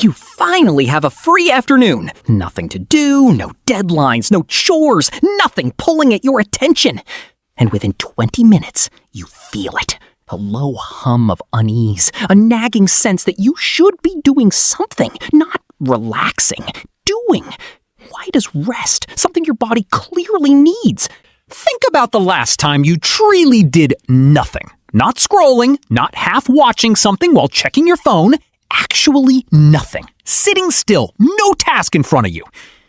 You finally have a free afternoon. Nothing to do, no deadlines, no chores, nothing pulling at your attention. And within 20 minutes, you feel it. A low hum of unease, a nagging sense that you should be doing something, not relaxing, doing. Why does rest, something your body clearly needs? Think about the last time you truly did nothing. Not scrolling, not half watching something while checking your phone. Actually nothing. Sitting still, no task in front of you.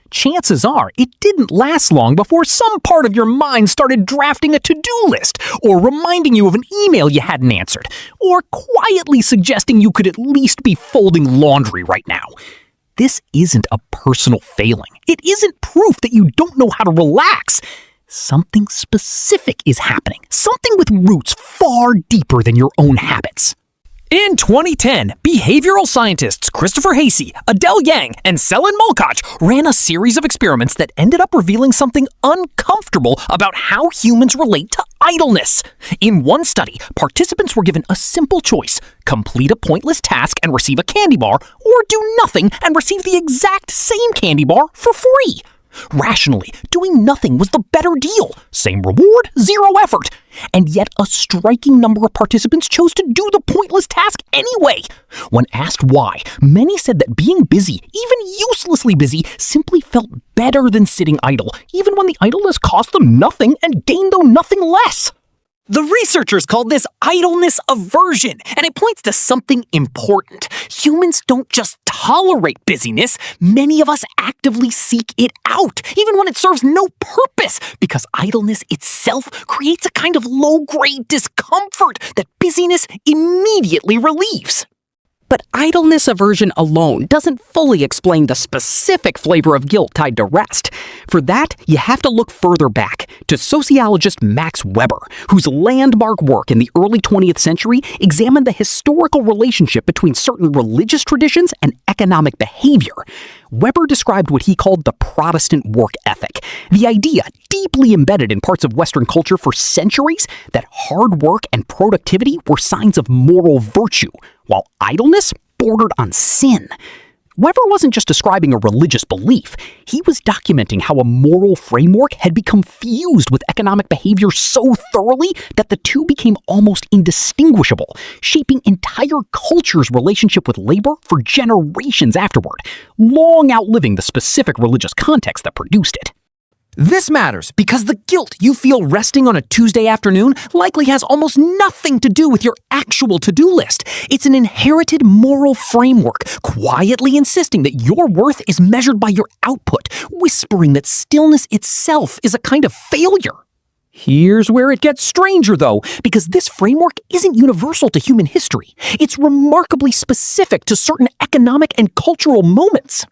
Chances are it didn't last long before some part of your mind started drafting a to-do list, or reminding you of an email you hadn't answered, or quietly suggesting you could at least be folding laundry right now. This isn't a personal failing. It isn't proof that you don't know how to relax. Something specific is happening, something with roots far deeper than your own habits. In 2010, behavioral scientists Christopher Hasey, Adele Yang, and Selin Mulkach ran a series of experiments that ended up revealing something uncomfortable about how humans relate to idleness. In one study, participants were given a simple choice: complete a pointless task and receive a candy bar, or do nothing and receive the exact same candy bar for free. Rationally, doing nothing was the better deal. Same reward, zero effort. And yet a striking number of participants chose to do the pointless task anyway. When asked why, many said that being busy, even uselessly busy, simply felt better than sitting idle, even when the idleness cost them nothing and gained them nothing less. The researchers called this idleness aversion, and it points to something important. Humans don't just tolerate busyness. Many of us actively seek it out, even when it serves no purpose, because idleness itself creates a kind of low-grade discomfort that busyness immediately relieves. But idleness aversion alone doesn't fully explain the specific flavor of guilt tied to rest. For that, you have to look further back to sociologist Max Weber, whose landmark work in the early 20th century examined the historical relationship between certain religious traditions and economic behavior. Weber described what he called the Protestant work ethic, the idea deeply embedded in parts of Western culture for centuries that hard work and productivity were signs of moral virtue, while idleness bordered on sin. Weber wasn't just describing a religious belief. He was documenting how a moral framework had become fused with economic behavior so thoroughly that the two became almost indistinguishable, shaping entire cultures' relationship with labor for generations afterward, long outliving the specific religious context that produced it. This matters because the guilt you feel resting on a Tuesday afternoon likely has almost nothing to do with your actual to-do list. It's an inherited moral framework, quietly insisting that your worth is measured by your output, whispering that stillness itself is a kind of failure. Here's where it gets stranger, though, because this framework isn't universal to human history. It's remarkably specific to certain economic and cultural moments.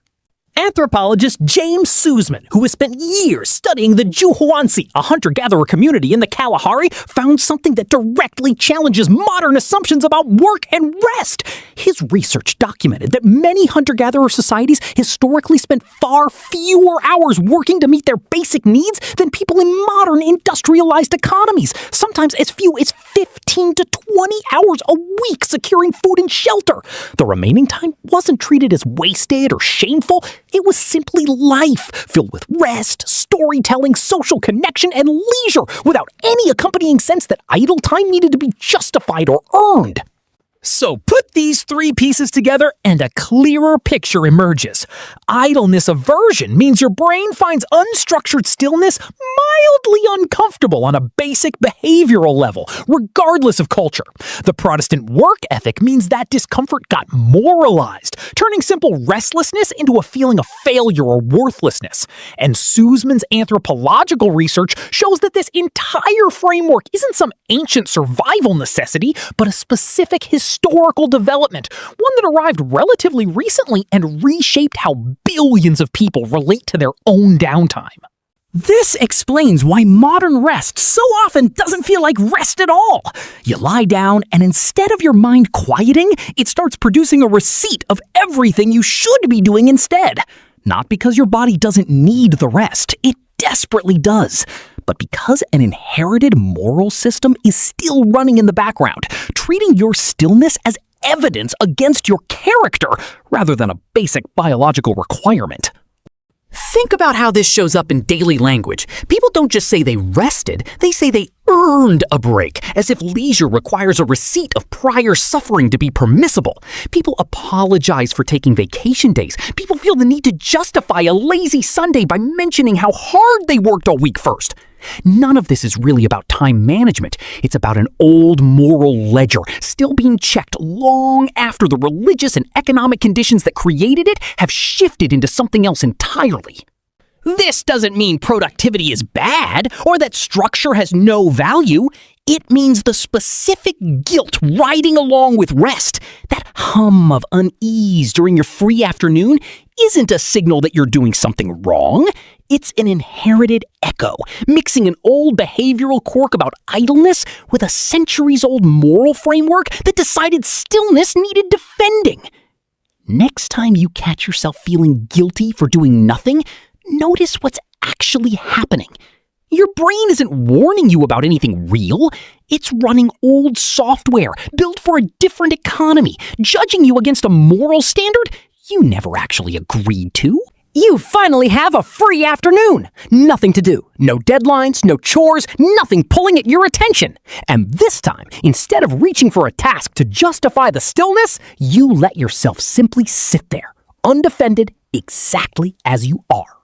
Anthropologist James Suzman, who has spent years studying the Juhuansi, a hunter-gatherer community in the Kalahari, found something that directly challenges modern assumptions about work and rest. His research documented that many hunter-gatherer societies historically spent far fewer hours working to meet their basic needs than people in modern industrialized economies, sometimes as few as 15 to 20 hours a week securing food and shelter. The remaining time wasn't treated as wasted or shameful. It was simply life, filled with rest, storytelling, social connection, and leisure, without any accompanying sense that idle time needed to be justified or earned. So put these three pieces together and a clearer picture emerges. Idleness aversion means your brain finds unstructured stillness mildly uncomfortable on a basic behavioral level, regardless of culture. The Protestant work ethic means that discomfort got moralized, turning simple restlessness into a feeling of failure or worthlessness. And Suzman's anthropological research shows that this entire framework isn't some ancient survival necessity, but a specific historical development, one that arrived relatively recently and reshaped how billions of people relate to their own downtime. This explains why modern rest so often doesn't feel like rest at all. You lie down, and instead of your mind quieting, it starts producing a receipt of everything you should be doing instead. Not because your body doesn't need the rest, it desperately does, but because an inherited moral system is still running in the background, treating your stillness as evidence against your character rather than a basic biological requirement. Think about how this shows up in daily language. People don't just say they rested, they say they earned a break, as if leisure requires a receipt of prior suffering to be permissible. People apologize for taking vacation days. People feel the need to justify a lazy Sunday by mentioning how hard they worked all week first. None of this is really about time management. It's about an old moral ledger, still being checked long after the religious and economic conditions that created it have shifted into something else entirely. This doesn't mean productivity is bad or that structure has no value. It means the specific guilt riding along with rest, that hum of unease during your free afternoon, isn't a signal that you're doing something wrong. It's an inherited echo, mixing an old behavioral quirk about idleness with a centuries-old moral framework that decided stillness needed defending. Next time you catch yourself feeling guilty for doing nothing, notice what's actually happening. Your brain isn't warning you about anything real. It's running old software built for a different economy, judging you against a moral standard you never actually agreed to. You finally have a free afternoon. Nothing to do. No deadlines, no chores, nothing pulling at your attention. And this time, instead of reaching for a task to justify the stillness, you let yourself simply sit there, undefended, exactly as you are.